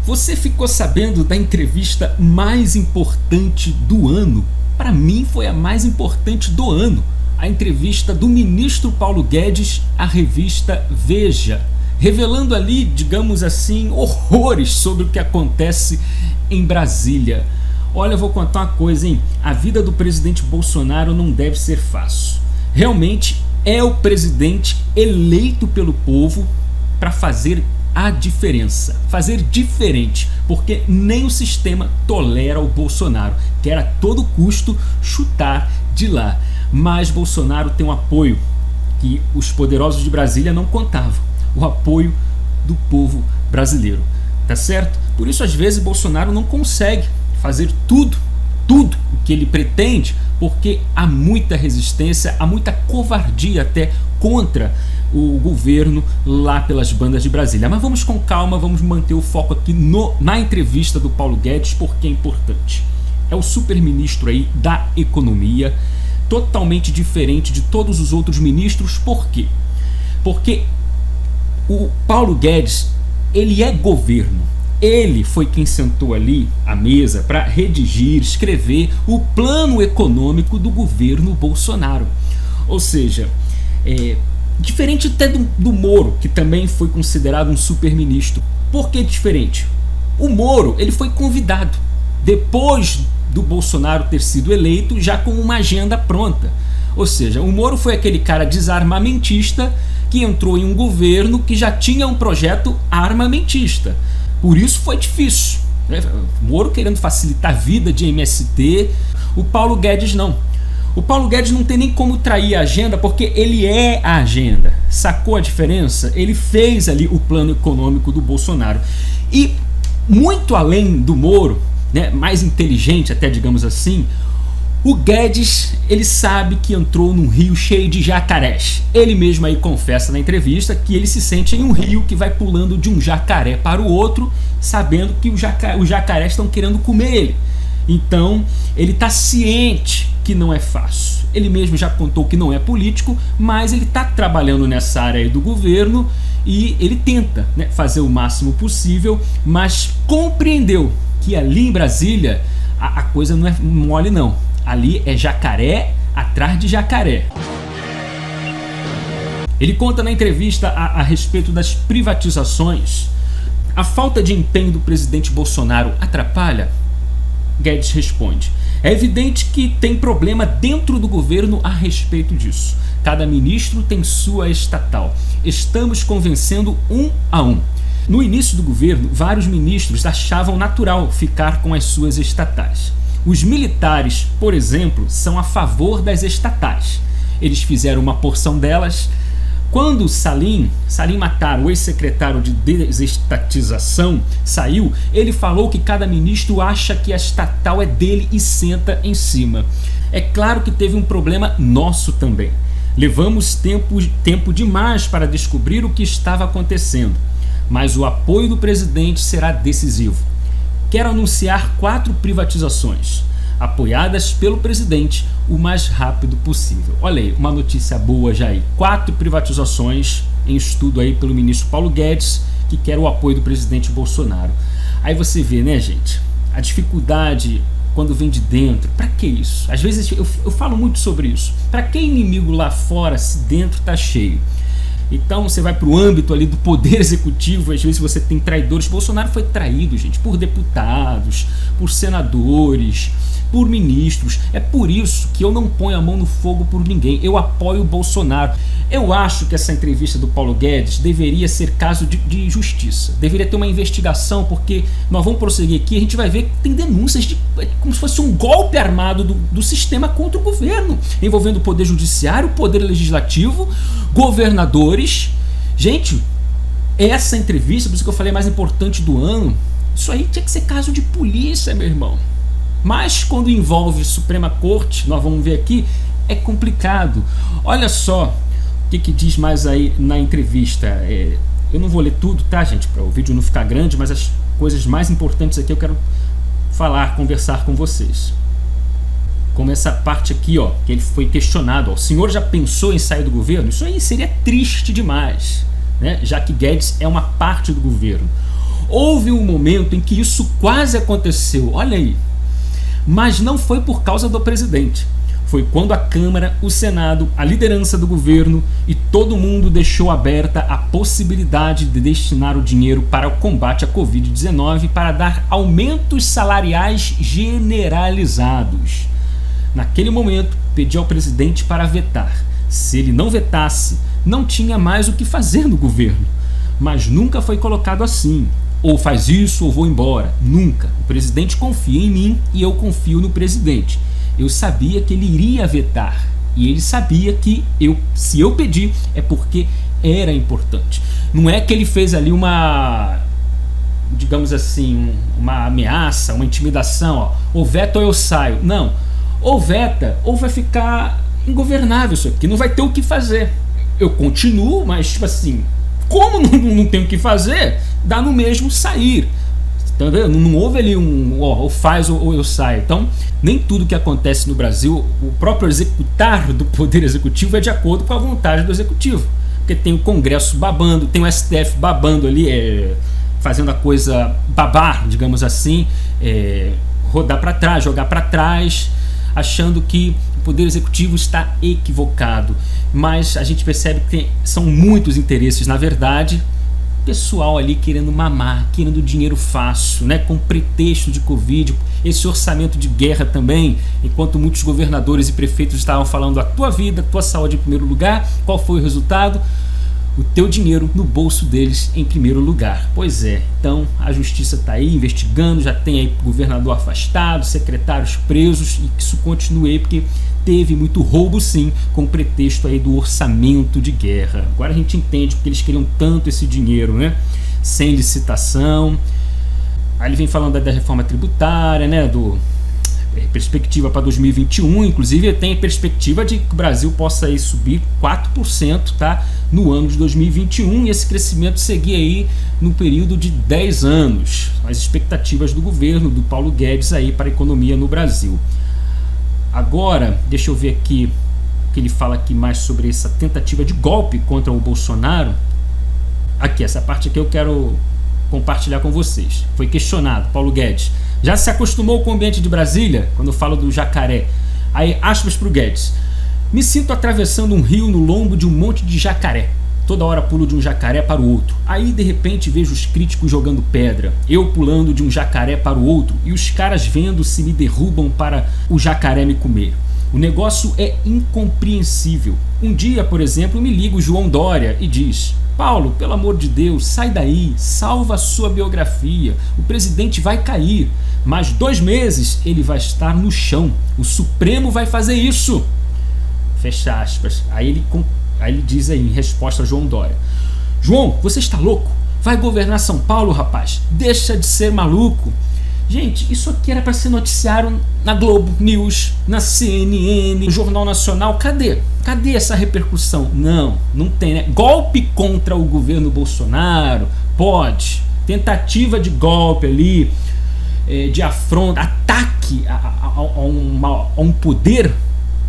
Você ficou sabendo da entrevista mais importante do ano? Para mim foi a mais importante do ano. A entrevista do ministro Paulo Guedes à revista Veja, revelando ali, digamos assim, horrores sobre o que acontece em Brasília. Olha, eu vou contar uma coisa, hein? A vida do presidente Bolsonaro não deve ser fácil. Realmente é o presidente eleito pelo povo para fazer a diferença, fazer diferente, porque nem o sistema tolera o Bolsonaro, quer a todo custo chutar de lá. Mas Bolsonaro tem um apoio que os poderosos de Brasília não contavam, o apoio do povo brasileiro, tá certo? Por isso às vezes Bolsonaro não consegue fazer tudo o que ele pretende, porque há muita resistência, há muita covardia até contra o governo lá pelas bandas de Brasília. Mas vamos com calma, vamos manter o foco aqui na entrevista do Paulo Guedes, porque é importante. É o super-ministro aí da economia, totalmente diferente de todos os outros ministros. Por quê? Porque o Paulo Guedes, ele é governo. Ele foi quem sentou ali à mesa para redigir, escrever o plano econômico do governo Bolsonaro. Ou seja, diferente até do Moro, que também foi considerado um super-ministro. Por que diferente? O Moro, ele foi convidado depois do Bolsonaro ter sido eleito, já com uma agenda pronta. Ou seja, o Moro foi aquele cara desarmamentista que entrou em um governo que já tinha um projeto armamentista. Por isso foi difícil, né? O Moro querendo facilitar a vida de MST, o Paulo Guedes não. O Paulo Guedes não tem nem como trair a agenda, porque ele é a agenda. Sacou a diferença? Ele fez ali o plano econômico do Bolsonaro. E muito além do Moro, né, mais inteligente até, digamos assim, o Guedes, ele sabe que entrou num rio cheio de jacarés. Ele mesmo aí confessa na entrevista que ele se sente em um rio que vai pulando de um jacaré para o outro, sabendo que os jacarés estão querendo comer ele. Então, ele está ciente que não é fácil. Ele mesmo já contou que não é político, mas ele está trabalhando nessa área aí do governo e ele tenta, né, fazer o máximo possível, mas compreendeu que ali em Brasília a coisa não é mole não. Ali é jacaré atrás de jacaré. Ele conta na entrevista a respeito das privatizações. A falta de empenho do presidente Bolsonaro atrapalha? Guedes responde: é evidente que tem problema dentro do governo a respeito disso. Cada ministro tem sua estatal. Estamos convencendo um a um. No início do governo, vários ministros achavam natural ficar com as suas estatais. Os militares, por exemplo, são a favor das estatais. Eles fizeram uma porção delas. Quando Salim Matar, o ex-secretário de desestatização, saiu, ele falou que cada ministro acha que a estatal é dele e senta em cima. É claro que teve um problema nosso também. Levamos tempo demais para descobrir o que estava acontecendo, mas o apoio do presidente será decisivo. Quero anunciar 4 privatizações, apoiadas pelo presidente o mais rápido possível. Olha aí, uma notícia boa já aí. 4 privatizações em estudo aí pelo ministro Paulo Guedes, que quer o apoio do presidente Bolsonaro. Aí você vê, né, gente, a dificuldade quando vem de dentro. Para que isso? Às vezes eu falo muito sobre isso. Para que inimigo lá fora se dentro tá cheio? Então você vai para o âmbito ali do poder executivo, às vezes você tem traidores. Bolsonaro foi traído, gente, por deputados, por senadores, por ministros. É por isso que eu não ponho a mão no fogo por ninguém. Eu apoio o Bolsonaro. Eu acho que essa entrevista do Paulo Guedes deveria ser caso de justiça. Deveria ter uma investigação, porque nós vamos prosseguir aqui, a gente vai ver que tem denúncias de como se fosse um golpe armado do sistema contra o governo, envolvendo o poder judiciário, o poder legislativo, governadores. Gente, essa entrevista, por isso que eu falei mais importante do ano, isso aí tinha que ser caso de polícia, meu irmão. Mas quando envolve Suprema Corte, nós vamos ver aqui, é complicado. Olha só o que diz mais aí na entrevista. Eu não vou ler tudo, tá, gente, para o vídeo não ficar grande, mas as coisas mais importantes aqui eu quero conversar com vocês. Como essa parte aqui, ó, que ele foi questionado, ó, o senhor já pensou em sair do governo? Isso aí seria triste demais, né? Já que Guedes é uma parte do governo. Houve um momento em que isso quase aconteceu, olha aí. Mas não foi por causa do presidente. Foi quando a Câmara, o Senado, a liderança do governo e todo mundo deixou aberta a possibilidade de destinar o dinheiro para o combate à Covid-19 para dar aumentos salariais generalizados. Naquele momento, pedi ao presidente para vetar. Se ele não vetasse, não tinha mais o que fazer no governo. Mas nunca foi colocado assim. Ou faz isso ou vou embora. Nunca. O presidente confia em mim e eu confio no presidente. Eu sabia que ele iria vetar. E ele sabia que se eu pedir é porque era importante. Não é que ele fez ali uma, digamos assim, uma ameaça, uma intimidação. Ó, ou veta ou eu saio. Não. Ou veta ou vai ficar ingovernável isso aqui. Não vai ter o que fazer. Eu continuo, mas tipo assim, como não tem o que fazer, dá no mesmo sair. Tá vendo? Não houve ali ou faz ou eu saio. Então, nem tudo que acontece no Brasil, o próprio executar do Poder Executivo é de acordo com a vontade do Executivo. Porque tem o Congresso babando, tem o STF babando ali, fazendo a coisa babar, digamos assim, rodar para trás, jogar para trás, achando que o Poder Executivo está equivocado. Mas a gente percebe que são muitos interesses, na verdade, pessoal ali querendo mamar, querendo dinheiro fácil, né, com pretexto de Covid, esse orçamento de guerra também, enquanto muitos governadores e prefeitos estavam falando a tua vida, a tua saúde em primeiro lugar, qual foi o resultado? O teu dinheiro no bolso deles em primeiro lugar. Pois é, então a justiça está aí investigando, já tem aí governador afastado, secretários presos, e que isso continue aí, porque teve muito roubo sim, com pretexto aí do orçamento de guerra. Agora a gente entende porque eles queriam tanto esse dinheiro, né? Sem licitação. Aí ele vem falando da reforma tributária, né? Perspectiva para 2021, inclusive tem perspectiva de que o Brasil possa aí subir 4%, tá? No ano de 2021, e esse crescimento seguir aí no período de 10 anos. As expectativas do governo, do Paulo Guedes aí para a economia no Brasil. Agora, deixa eu ver aqui o que ele fala aqui mais sobre essa tentativa de golpe contra o Bolsonaro. Aqui, essa parte aqui eu quero compartilhar com vocês. Foi questionado, Paulo Guedes. Já se acostumou com o ambiente de Brasília? Quando eu falo do jacaré. Aí, aspas para o Guedes. Me sinto atravessando um rio no lombo de um monte de jacaré. Toda hora pulo de um jacaré para o outro. Aí, de repente, vejo os críticos jogando pedra. Eu pulando de um jacaré para o outro. E os caras vendo se me derrubam para o jacaré me comer. O negócio é incompreensível. Um dia, por exemplo, me liga o João Dória e diz: Paulo, pelo amor de Deus, sai daí, salva a sua biografia. O presidente vai cair. Mas 2 meses ele vai estar no chão. O Supremo vai fazer isso. Fecha aspas. Aí ele diz aí, em resposta a João Dória: João, você está louco? Vai governar São Paulo, rapaz. Deixa de ser maluco. Gente, isso aqui era para ser noticiário na Globo News, na CNN, no Jornal Nacional. Cadê? Cadê essa repercussão? Não tem, né? Golpe contra o governo Bolsonaro? Pode. Tentativa de golpe ali, de afronta, ataque a um poder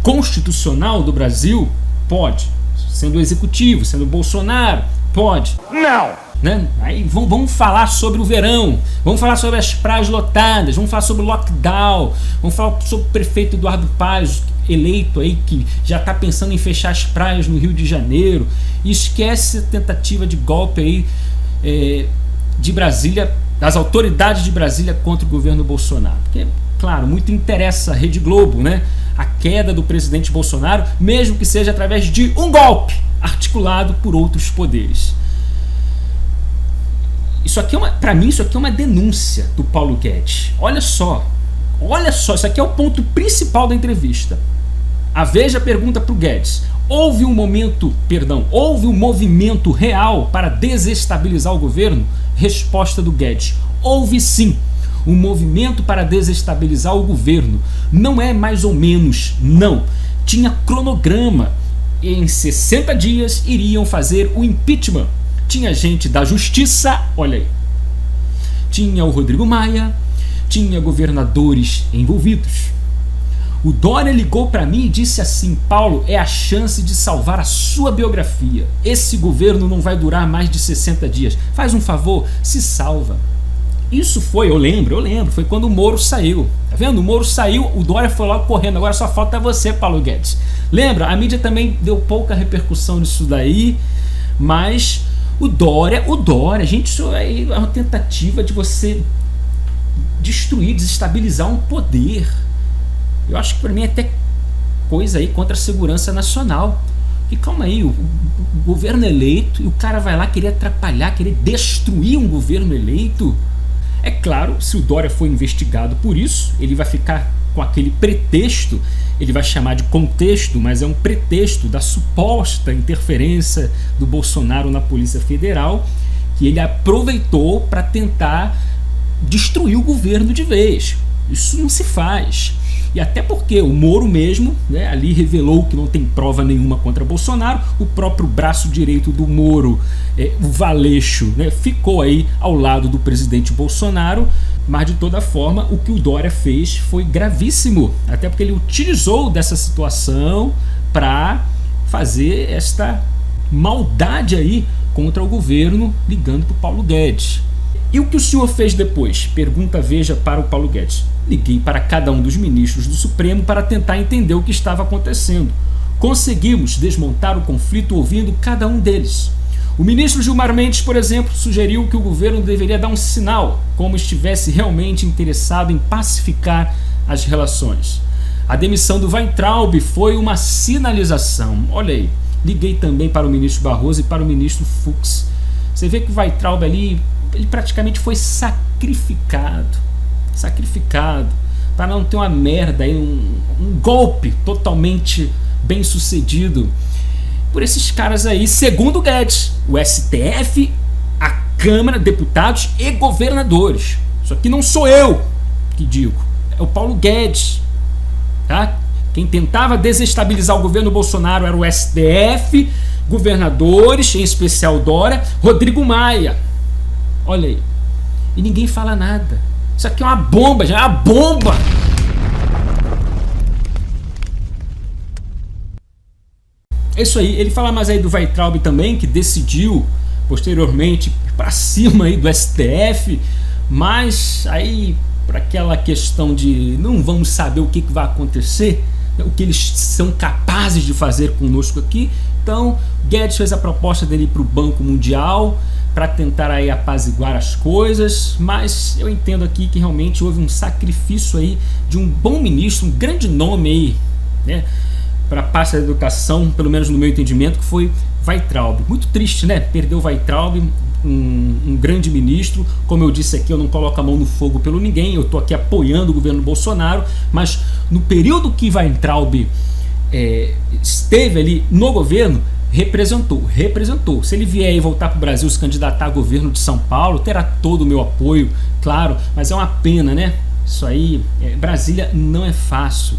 constitucional do Brasil? Pode. Sendo o executivo, sendo o Bolsonaro? Pode. Não! Né? Aí vamos falar sobre o verão, vamos falar sobre as praias lotadas, vamos falar sobre o lockdown, vamos falar sobre o prefeito Eduardo Paes, eleito aí, que já está pensando em fechar as praias no Rio de Janeiro. E esquece a tentativa de golpe aí de Brasília, das autoridades de Brasília contra o governo Bolsonaro. Porque, claro, muito interessa a Rede Globo, né? A queda do presidente Bolsonaro, mesmo que seja através de um golpe articulado por outros poderes. Isso aqui para mim, isso aqui é uma denúncia do Paulo Guedes. Olha só, isso aqui é o ponto principal da entrevista. A Veja pergunta para o Guedes: houve um movimento real para desestabilizar o governo? Resposta do Guedes: houve sim. Um movimento para desestabilizar o governo. Não é mais ou menos, não. Tinha cronograma. Em 60 dias iriam fazer o impeachment. Tinha gente da justiça, olha aí. Tinha o Rodrigo Maia, tinha governadores envolvidos. O Dória ligou para mim e disse assim: Paulo, é a chance de salvar a sua biografia. Esse governo não vai durar mais de 60 dias. Faz um favor, se salva. Isso foi, eu lembro, foi quando o Moro saiu. Tá vendo? O Moro saiu, o Dória foi logo correndo. Agora só falta você, Paulo Guedes. Lembra? A mídia também deu pouca repercussão nisso daí, mas o Dória, gente, isso aí é uma tentativa de você destruir, desestabilizar um poder. Eu acho que para mim é até coisa aí contra a segurança nacional. E calma aí, o governo eleito, e o cara vai lá querer atrapalhar, querer destruir um governo eleito. É claro, se o Dória for investigado por isso, ele vai ficar com aquele pretexto, ele vai chamar de contexto, mas é um pretexto da suposta interferência do Bolsonaro na Polícia Federal, que ele aproveitou para tentar destruir o governo de vez. Isso não se faz. E até porque o Moro mesmo, né, ali revelou que não tem prova nenhuma contra Bolsonaro. O próprio braço direito do Moro, o Valeixo, né, ficou aí ao lado do presidente Bolsonaro. Mas de toda forma, o que o Dória fez foi gravíssimo. Até porque ele utilizou dessa situação para fazer esta maldade aí contra o governo, ligando para o Paulo Guedes. E o que o senhor fez depois? Pergunta Veja para o Paulo Guedes. Liguei para cada um dos ministros do Supremo para tentar entender o que estava acontecendo. Conseguimos desmontar o conflito ouvindo cada um deles. O ministro Gilmar Mendes, por exemplo, sugeriu que o governo deveria dar um sinal, como estivesse realmente interessado em pacificar as relações. A demissão do Weintraub foi uma sinalização. Olha aí, liguei também para o ministro Barroso e para o ministro Fux. Você vê que o Weintraub ali, ele praticamente foi sacrificado para não ter uma merda aí, um golpe totalmente bem sucedido por esses caras aí, segundo o Guedes, o STF, a Câmara, deputados e governadores. Isso aqui não sou eu que digo, é o Paulo Guedes, tá? Quem tentava desestabilizar o governo Bolsonaro era o STF, governadores, em especial o Dória, Rodrigo Maia. Olha aí. E ninguém fala nada. Isso aqui é uma bomba, já é uma bomba! É isso aí. Ele fala mais aí do Weintraub também, que decidiu posteriormente para cima aí do STF, mas aí por aquela questão de não vamos saber o que vai acontecer, o que eles são capazes de fazer conosco aqui. Então Guedes fez a proposta dele para o Banco Mundial para tentar aí apaziguar as coisas, mas eu entendo aqui que realmente houve um sacrifício aí de um bom ministro, um grande nome aí, né, para a pasta da educação, pelo menos no meu entendimento, que foi Weintraub. Muito triste, né? Perdeu Weintraub, um grande ministro. Como eu disse aqui, eu não coloco a mão no fogo pelo ninguém, eu estou aqui apoiando o governo Bolsonaro, mas no período que Weintraub esteve ali no governo, representou. Se ele vier e voltar para o Brasil, se candidatar a governo de São Paulo, terá todo o meu apoio, claro, mas é uma pena, né? Isso aí, Brasília não é fácil.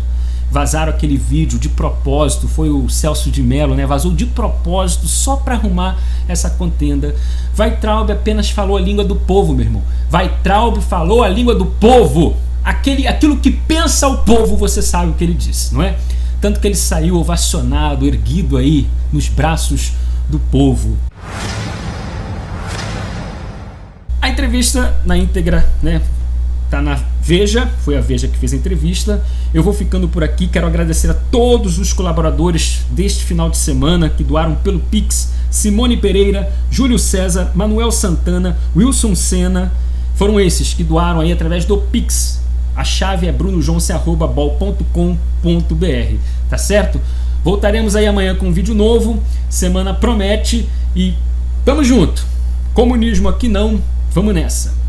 Vazaram aquele vídeo de propósito, foi o Celso de Mello, né? Vazou de propósito só para arrumar essa contenda. Weintraub apenas falou a língua do povo, meu irmão. Weintraub falou a língua do povo. Aquilo que pensa o povo, você sabe o que ele disse, não é? Tanto que ele saiu ovacionado, erguido aí nos braços do povo. A entrevista na íntegra, né, tá na Veja, foi a Veja que fez a entrevista. Eu vou ficando por aqui, quero agradecer a todos os colaboradores deste final de semana que doaram pelo Pix: Simone Pereira, Júlio César, Manuel Santana, Wilson Senna. Foram esses que doaram aí através do Pix. A chave é brunojonce@bol.com.br, tá certo? Voltaremos aí amanhã com um vídeo novo, semana promete e tamo junto. Comunismo aqui não, vamos nessa.